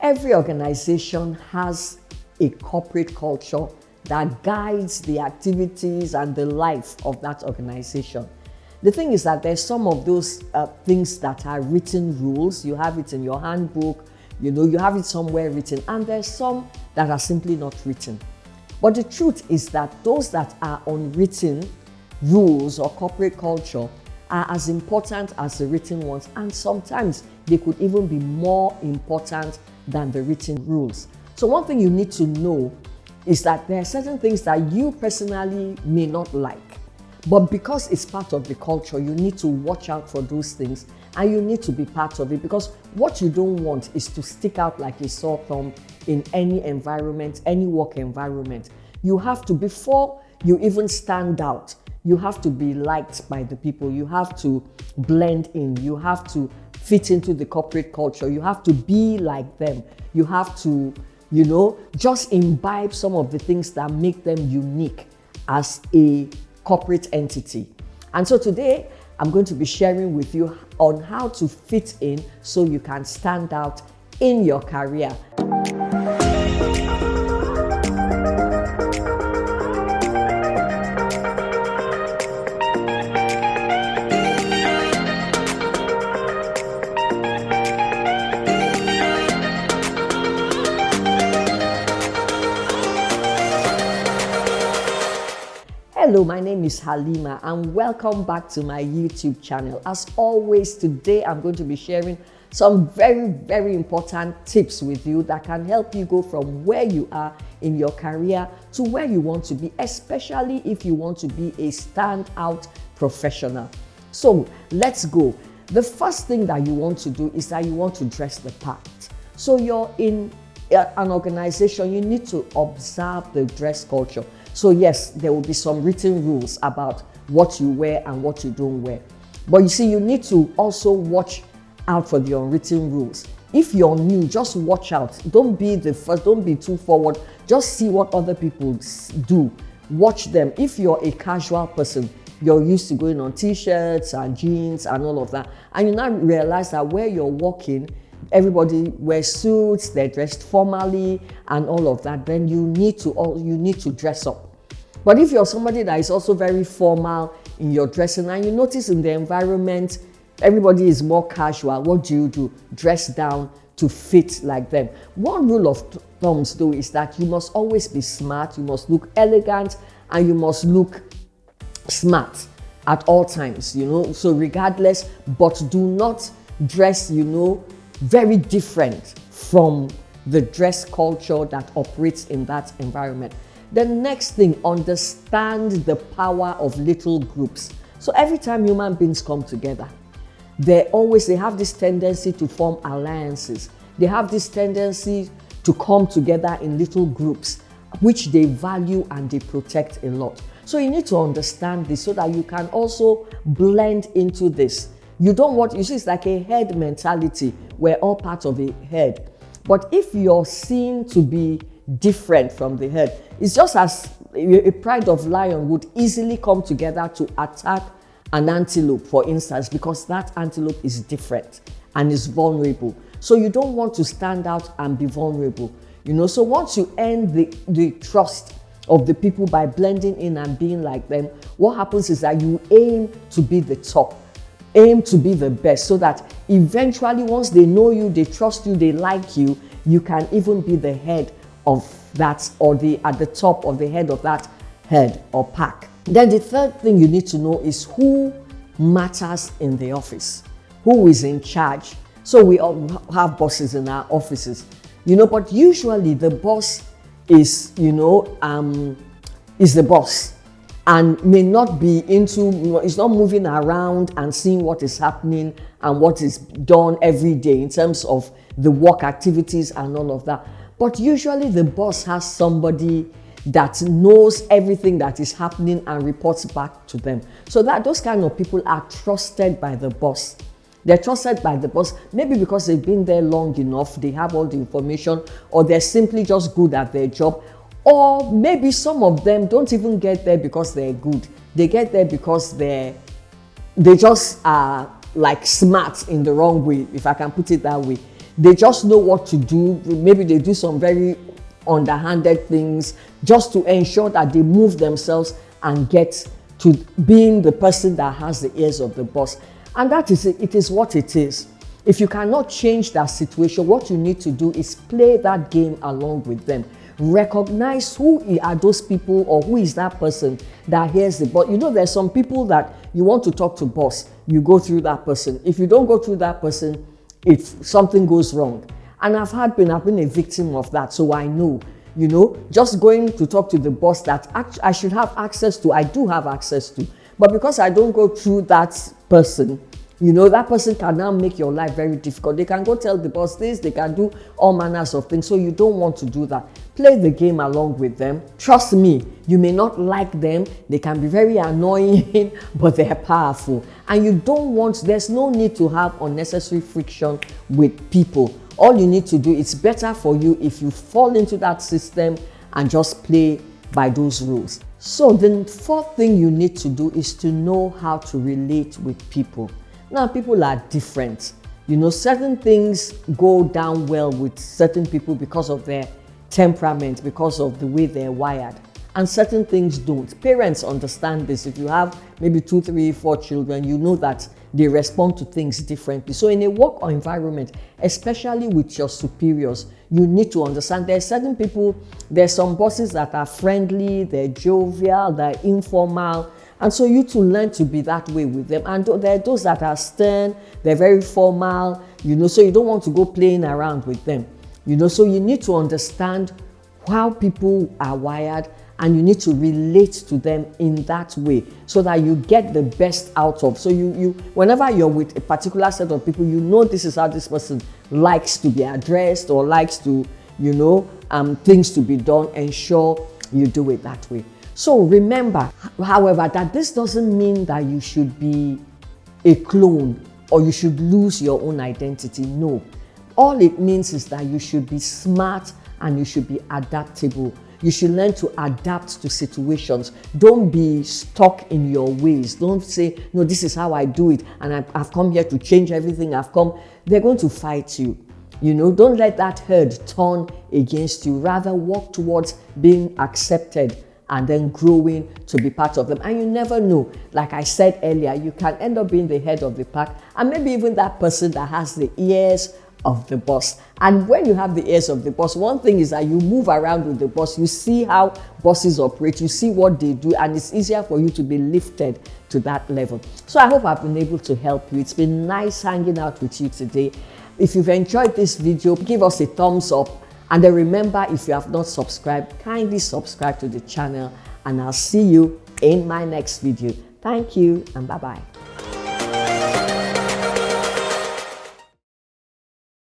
Every organization has a corporate culture that guides the activities and the life of that organization. The thing is that there's some of those things that are written rules. You have it in your handbook, you have it somewhere written, and there's some that are simply not written. But the truth is that those that are unwritten rules or corporate culture are as important as the written ones, and sometimes they could even be more important than the written rules. So one thing you need to know is that there are certain things that you personally may not like, but because it's part of the culture, you need to watch out for those things and you need to be part of it, because what you don't want is to stick out like a sore thumb in any environment, any work environment. You have to, before you even stand out, you have to be liked by the people. You have to blend in. You have to fit into the corporate culture. You have to be like them. You have to, just imbibe some of the things that make them unique as a corporate entity. And so today, I'm going to be sharing with you on how to fit in so you can stand out in your career. Hello, my name is Halima and welcome back to my YouTube channel. As always, today I'm going to be sharing some very important tips with you that can help you go from where you are in your career to where you want to be, especially if you want to be a standout professional. So let's go. The first thing that you want to do is that you want to dress the part. So you're in an organization, you need to observe the dress culture. So yes, there will be some written rules about what you wear and what you don't wear. But you see, you need to also watch out for the unwritten rules. If you're new, just watch out. Don't be the first, don't be too forward. Just see what other people do. Watch them. If you're a casual person, you're used to going on t-shirts and jeans and all of that, and you now realize that where you're working, everybody wears suits, they're dressed formally and all of that, then you need to dress up. But if you're somebody that is also very formal in your dressing and you notice in the environment everybody is more casual, what do? Dress down to fit like them. One rule of thumb though is that you must always be smart, you must look elegant, and you must look smart at all times, so regardless, but do not dress, very different from the dress culture that operates in that environment. The next thing, understand the power of little groups. So every time human beings come together, they have this tendency to form alliances. They have this tendency to come together in little groups, which they value and they protect a lot. So you need to understand this so that you can also blend into this. It's like a herd mentality. We're all part of a herd. But if you're seen to be different from the herd, it's just as a pride of lion would easily come together to attack an antelope, for instance, because that antelope is different and is vulnerable. So you don't want to stand out and be vulnerable. So once you earn the trust of the people by blending in and being like them, what happens is that you aim to be the top. Aim to be the best, so that eventually once they know you, they trust you, they like you, you can even be the head of that, or at the top of the head of that herd or pack. Then the third thing you need to know is who matters in the office, who is in charge. So we all have bosses in our offices, but usually the boss is the boss, and may not be it's not moving around and seeing what is happening and what is done every day in terms of the work activities and all of that. But usually the boss has somebody that knows everything that is happening and reports back to them. So that those kind of people are trusted by the boss. They're trusted by the boss, maybe because they've been there long enough, they have all the information, or they're simply just good at their job. Or maybe some of them don't even get there because they're good. They get there because they just are like smart in the wrong way, if I can put it that way. They just know what to do. Maybe they do some very underhanded things just to ensure that they move themselves and get to being the person that has the ears of the boss. And that is it. It is what it is. If you cannot change that situation, what you need to do is play that game along with them. Recognize who are those people, or who is that person that hears the boss. You know, there's some people that you want to talk to boss, you go through that person. If you don't go through that person, if something goes wrong. And I've been a victim of that, so I know. You know, just going to talk to the boss that I should have access to, I do have access to. But because I don't go through that person, you know, that person can now make your life very difficult. They can go tell the boss this, they can do all manners of things. So you don't want to do that. Play the game along with them. Trust me, you may not like them. They can be very annoying, but they're powerful. And you don't want, there's no need to have unnecessary friction with people. All you need to do, it's better for you if you fall into that system and just play by those rules. So the fourth thing you need to do is to know how to relate with people. Now, people are different. You know, certain things go down well with certain people because of their temperament, because of the way they're wired. And certain things don't. Parents understand this. If you have maybe 2, 3, 4 children, you know that they respond to things differently. So in a work environment, especially with your superiors, you need to understand there's certain people, there's some bosses that are friendly, they're jovial, they're informal. And so you to learn to be that way with them. And there are those that are stern, they're very formal, you know, so you don't want to go playing around with them. You know, so you need to understand how people are wired, and you need to relate to them in that way so that you get the best out of. So you whenever you're with a particular set of people, you know this is how this person likes to be addressed or likes to, you know, things to be done. Ensure you do it that way. So remember, however, that this doesn't mean that you should be a clone or you should lose your own identity. No. All it means is that you should be smart and you should be adaptable. You should learn to adapt to situations. Don't be stuck in your ways. Don't say, no, this is how I do it and I've come here to change everything. They're going to fight you. You know, don't let that herd turn against you. Rather, work towards being accepted and then growing to be part of them. And you never know. Like I said earlier, you can end up being the head of the pack and maybe even that person that has the ears of the boss. And when you have the ears of the boss, one thing is that you move around with the boss, you see how bosses operate, you see what they do, and it's easier for you to be lifted to that level. So I hope I've been able to help you. It's been nice hanging out with you today. If you've enjoyed this video, give us a thumbs up. And then remember, if you have not subscribed, kindly subscribe to the channel, and I'll see you in my next video. Thank you and bye-bye.